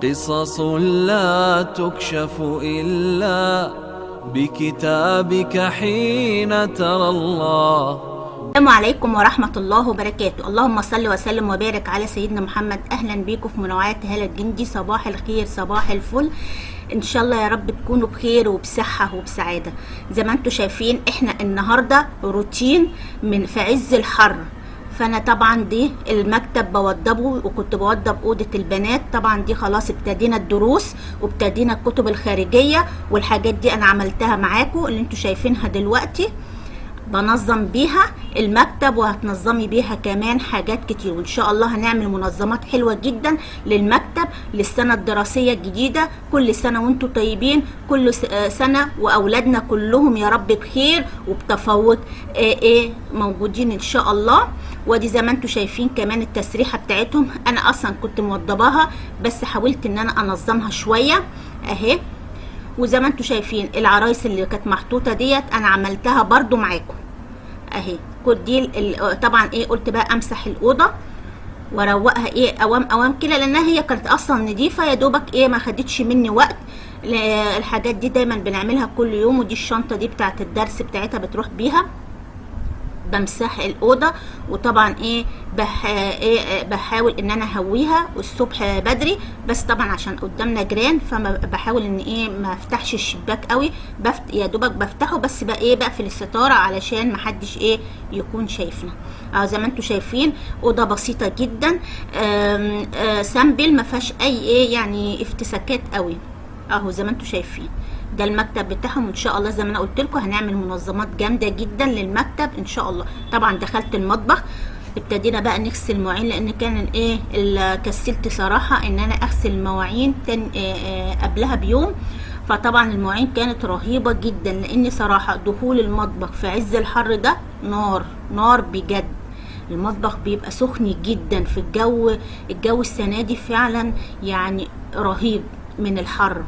قصص لا تكشف إلا بكتابك حين ترى الله. السلام عليكم ورحمة الله وبركاته. اللهم صل وسلم وبارك على سيدنا محمد. أهلا بيكم في منوعات هالة الجندي. صباح الخير، صباح الفل. ان شاء الله يا رب تكونوا بخير وبصحة وبسعادة. زي ما انتم شايفين احنا النهاردة روتين في عز الحر. فانا طبعا دي المكتب بوضبه، وكنت بوضب اوضة البنات. طبعا دي خلاص ابتدينا الدروس وابتدينا الكتب الخارجية، والحاجات دي انا عملتها معاكم اللي انتم شايفينها دلوقتي. بنظم بيها المكتب وهتنظمي بيها كمان حاجات كتير، وان شاء الله هنعمل منظمات حلوة جدا للمكتب للسنة الدراسية الجديدة. كل سنة وانتم طيبين، كل سنة واولادنا كلهم يا رب بخير وبتفوق موجودين ان شاء الله. ودي زي ما انتم شايفين كمان التسريحة بتاعتهم، انا اصلا كنت موضباها بس حاولت ان انا انظمها شوية اهي. وزي ما انتم شايفين العرايس اللي كانت محطوطه ديت انا عملتها برضو معاكم اهي. كل دي طبعا قلت بقى امسح الاوضه واروقها اوام كده، لانها هي كانت اصلا نظيفه يا دوبك ما خدتش مني وقت. الحاجات دي دايما بنعملها كل يوم. ودي الشنطه دي بتاعت الدرس بتاعتها بتروح بيها. بمسح الاوضه، وطبعا بحاول ان انا اهويها الصبح بدري، بس طبعا عشان قدامنا جيران فبحاول ان ما افتحش الشباك قوي. يا دوبك بفتحه بس بقفل الستاره علشان محدش يكون شايفنا. زي ما انتم شايفين اوضه بسيطه جدا، سامبل ما فيهاش اي يعني افتساكات قوي اهو. زي ما انتم شايفين ده المكتب بتاعهم. وان شاء الله زي ما انا قلت لكم هنعمل منظمات جامده جدا للمكتب ان شاء الله. طبعا دخلت المطبخ، ابتدينا بقى نغسل مواعين، لان كان كسلت صراحه ان انا اغسل المواعين قبلها بيوم. فطبعا المواعين كانت رهيبه جدا، لان صراحه دخول المطبخ في عز الحر ده نار بجد. المطبخ بيبقى سخن جدا في الجو السنه دي فعلا يعني رهيب من الحر.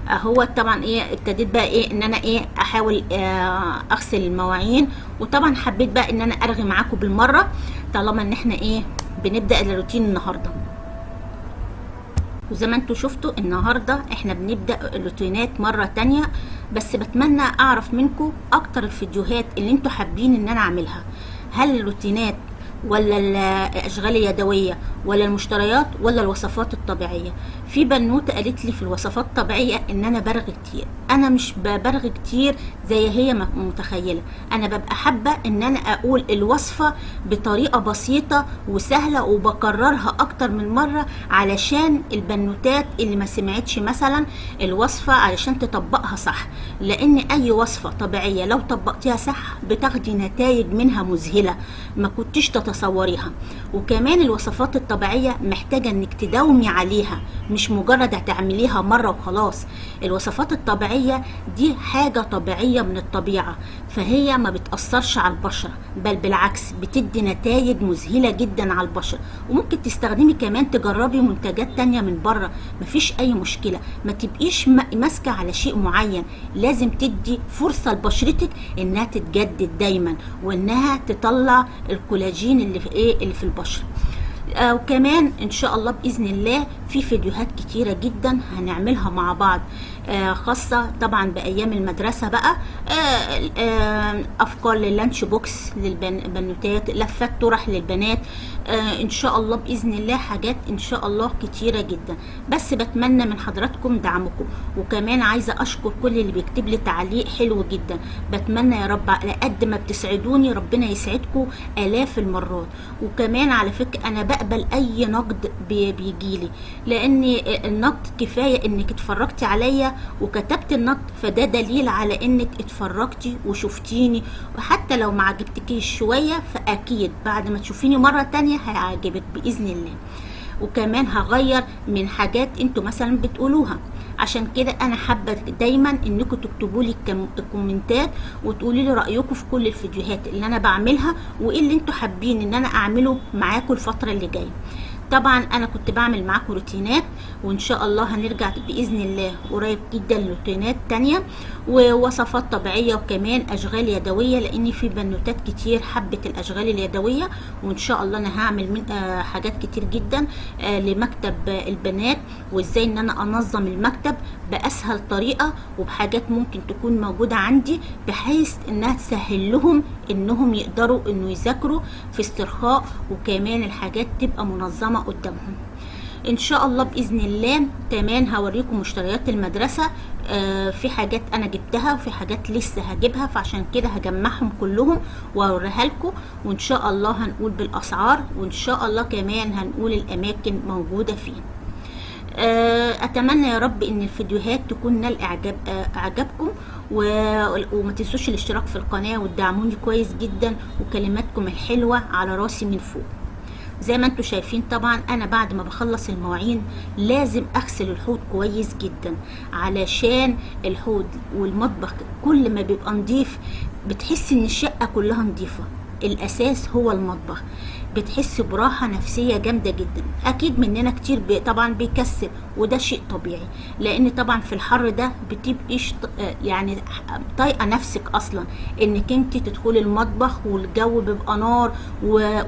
هو طبعا ابتديت بقى ان انا احاول اغسل المواعين. وطبعا حبيت بقى ان انا ارغي معاكم بالمره طالما ان احنا بنبدا الروتين النهارده. وزي ما انتوا شفتوا النهارده احنا بنبدا الروتينات مره تانية. بس بتمنى اعرف منكم اكتر الفيديوهات اللي انتوا حابين ان انا اعملها. هل الروتينات ولا الاشغال اليدويه ولا المشتريات ولا الوصفات الطبيعيه؟ في بنوته قالت لي في الوصفات الطبيعيه ان انا برغي كتير. انا مش برغي كتير زي هي متخيله. انا ببقى حابه ان انا اقول الوصفه بطريقه بسيطه وسهله وبكررها اكتر من مره علشان البنوتات اللي ما سمعتش مثلا الوصفه علشان تطبقها صح. لان اي وصفه طبيعيه لو طبقتيها صح بتاخدي نتائج منها مذهله ما كنتش تصوريها. وكمان الوصفات الطبيعية محتاجة انك تداومي عليها، مش مجرد هتعمليها مرة وخلاص. الوصفات الطبيعية دي حاجة طبيعية من الطبيعة، فهي ما بتأثرش على البشرة، بل بالعكس بتدي نتائج مذهلة جدا على البشرة. وممكن تستخدمي كمان تجربي منتجات تانية من بره، مفيش اي مشكلة. ما تبقيش ماسكة على شيء معين، لازم تدي فرصة لبشرتك انها تتجدد دايما وانها تطلع الكولاجين اللي في البشرة. وكمان ان شاء الله باذن الله في فيديوهات كتيره جدا هنعملها مع بعض، خاصه طبعا بايام المدرسه بقى. افكار لللانش بوكس للبنوتات، لفات طرح للبنات، ان شاء الله باذن الله حاجات ان شاء الله كتيره جدا. بس بتمنى من حضراتكم دعمكم. وكمان عايزه اشكر كل اللي بيكتب لي تعليق حلو جدا. بتمنى يا رب على قد ما بتسعدوني ربنا يسعدكم الاف المرات. وكمان على فكره انا بقبل اي نقد بيجيلي، لان النقد كفايه انك اتفرجتي عليا وكتبت النقد، فده دليل على انك اتفرجتي وشفتيني. وحتى لو ما عجبتكيش شويه فاكيد بعد ما تشوفيني مره تانية هيعجبك باذن الله. وكمان هغير من حاجات انتوا مثلا بتقولوها. عشان كده انا حابه دايما انكم تكتبوا لي الكومنتات وتقولوا لي رايكم في كل الفيديوهات اللي انا بعملها، وايه اللي انتوا حابين ان انا اعمله معاكم الفتره اللي جايه. طبعا انا كنت بعمل معاكم روتينات، وان شاء الله هنرجع باذن الله قريب جدا لروتينات تانية ووصفات طبيعيه، وكمان اشغال يدويه، لان في بنوتات كتير حبت الاشغال اليدويه. وان شاء الله انا هعمل من حاجات كتير جدا لمكتب البنات، وازاي ان انا انظم المكتب باسهل طريقه، وبحاجات ممكن تكون موجوده عندي بحيث انها تسهل لهم انهم يقدروا انه يذاكروا في استرخاء، وكمان الحاجات تبقى منظمه قدامهم ان شاء الله باذن الله. كمان هوريكم مشتريات المدرسه، في حاجات انا جبتها وفي حاجات لسه هجيبها، فعشان كده هجمعهم كلهم واوريها لكم، وان شاء الله هنقول بالاسعار، وان شاء الله كمان هنقول الاماكن موجوده فين. اتمنى يا رب ان الفيديوهات تكون نال اعجابكم، وما تنسوش الاشتراك في القناه وتدعموني كويس جدا، وكلماتكم الحلوه على راسي من فوق. زي ما انتم شايفين طبعا انا بعد ما بخلص المواعين لازم اغسل الحوض كويس جدا، علشان الحوض والمطبخ كل ما بيبقى نضيف بتحس ان الشقه كلها نضيفه. الاساس هو المطبخ، بتحس براحة نفسية جامدة جدا. اكيد مننا كتير طبعا بيكسل، وده شيء طبيعي، لان طبعا في الحر ده بتبقيش يعني طايقة نفسك اصلا انك انت تدخلي المطبخ، والجو بيبقى نار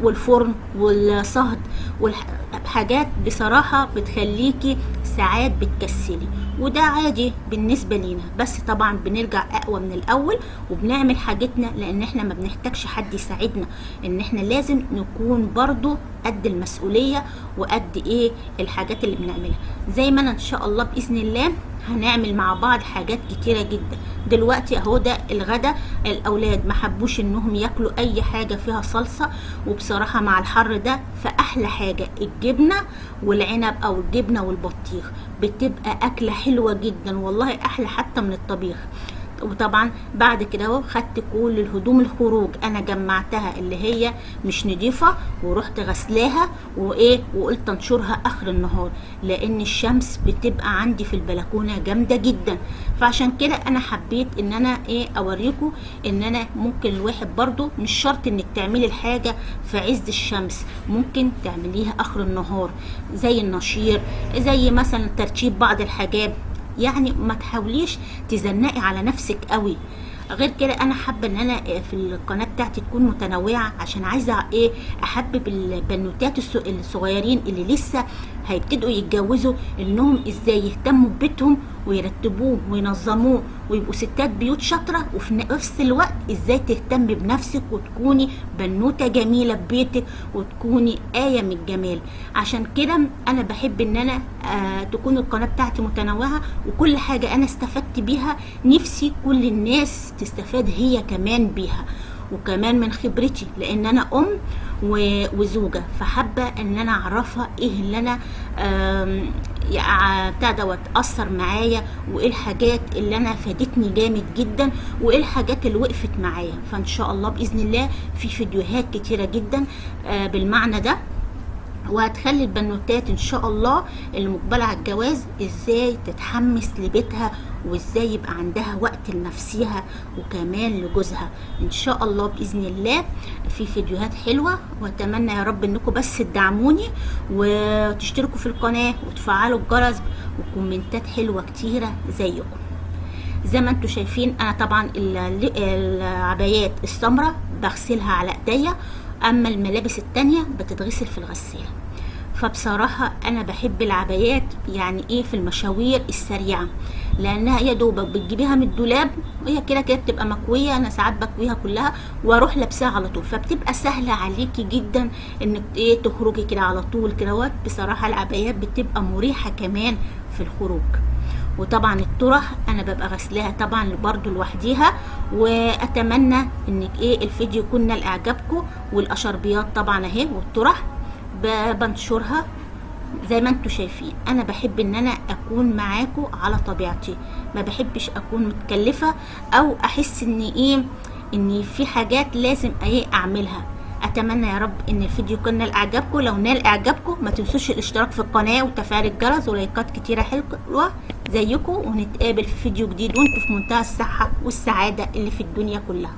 والفرن والصهد والحاجات بصراحة بتخليكي ساعات بتكسلي، وده عادي بالنسبة لينا. بس طبعا بنرجع اقوى من الاول وبنعمل حاجتنا، لان احنا ما بنحتاجش حد يساعدنا، ان احنا لازم نكون برضو قد المسؤولية وقد ايه الحاجات اللي بنعملها. زي ما انا ان شاء الله باذن الله هنعمل مع بعض حاجات كتيرة جدا. دلوقتي اهو ده الغدا، الاولاد ما حبوش انهم ياكلوا اي حاجة فيها صلصة، وبصراحة مع الحر ده فاحلى حاجة الجبنة والعنب او الجبنة والبطيخ، بتبقى اكلة حلوة جدا والله، احلى حتى من الطبيخ. وطبعا بعد كده اهو خدت كل الهدوم الخروج انا جمعتها اللي هي مش نضيفه، ورحت غسلاها وقلت انشرها اخر النهار، لان الشمس بتبقى عندي في البلكونه جامده جدا. فعشان كده انا حبيت ان انا اوريكم ان انا ممكن الواحد برضو مش شرط انك تعملي الحاجه في عز الشمس، ممكن تعمليها اخر النهار، زي النشير، زي مثلا ترتيب بعض الحاجات. يعني ما تحاوليش تزنقي على نفسك قوي. غير كده انا حابه ان انا في القناه بتاعتي تكون متنوعه، عشان عايزه احبب البنوتات الصغيرين اللي لسه هيبتدوا يتجوزوا انهم ازاي يهتموا ببيتهم ويرتبوه وينظموه ويبقوا ستات بيوت شاطره، وفي نفس الوقت ازاي تهتمي بنفسك وتكوني بنوته جميله ببيتك وتكوني آية من الجمال. عشان كده انا بحب ان انا تكون القناه بتاعتي متنوعه، وكل حاجه انا استفدت بيها نفسي كل الناس تستفاد هي كمان بيها، وكمان من خبرتي، لان انا ام وزوجه، فحابه ان انا اعرفها ايه اللي انا بتاع دوت اثر معايا، وايه الحاجات اللي انا فادتني جامد جدا، وايه الحاجات اللي وقفت معايا. فان شاء الله باذن الله في فيديوهات كتيره جدا بالمعنى ده، وهتخلي البنوتات ان شاء الله اللي مقبله على الجواز ازاي تتحمس لبيتها، وازاي يبقى عندها وقت لنفسها وكمان لجوزها. ان شاء الله باذن الله في فيديوهات حلوه، واتمنى يا رب انكم بس تدعموني وتشتركوا في القناه وتفعلوا الجرس، وكومنتات حلوه كتيره زيكم. زي ما انتم شايفين انا طبعا العبايات السمراء بغسلها على ايديا، اما الملابس التانية بتتغسل في الغسالة. فبصراحة انا بحب العبايات يعني في المشاوير السريعة، لانها يا دوبك بتجيبيها من الدولاب وهي كده كده بتبقى مكوية، انا ساعات بكويها كلها واروح لابساها على طول، فبتبقى سهلة عليكي جدا انك تخرجي كده على طول كده. بصراحة العبايات بتبقى مريحة كمان في الخروج. وطبعا الطرح انا ببقى غسلاها طبعا برضو لوحديها، واتمنى انك الفيديو يكون نال اعجابكم. والاشربيات طبعا اهي، والطرح بنشرها زي ما انتم شايفين. انا بحب ان انا اكون معاكم على طبيعتي، ما بحبش اكون متكلفه او احس ان في حاجات لازم اعملها. اتمنى يا رب ان الفيديو يكون نال اعجابكم. لو نال اعجابكم ما تنسوش الاشتراك في القناه وتفعيل الجرس ولايكات كتيره حلوه زيكم، ونتقابل في فيديو جديد وانتم في منتهى الصحه والسعاده اللي في الدنيا كلها.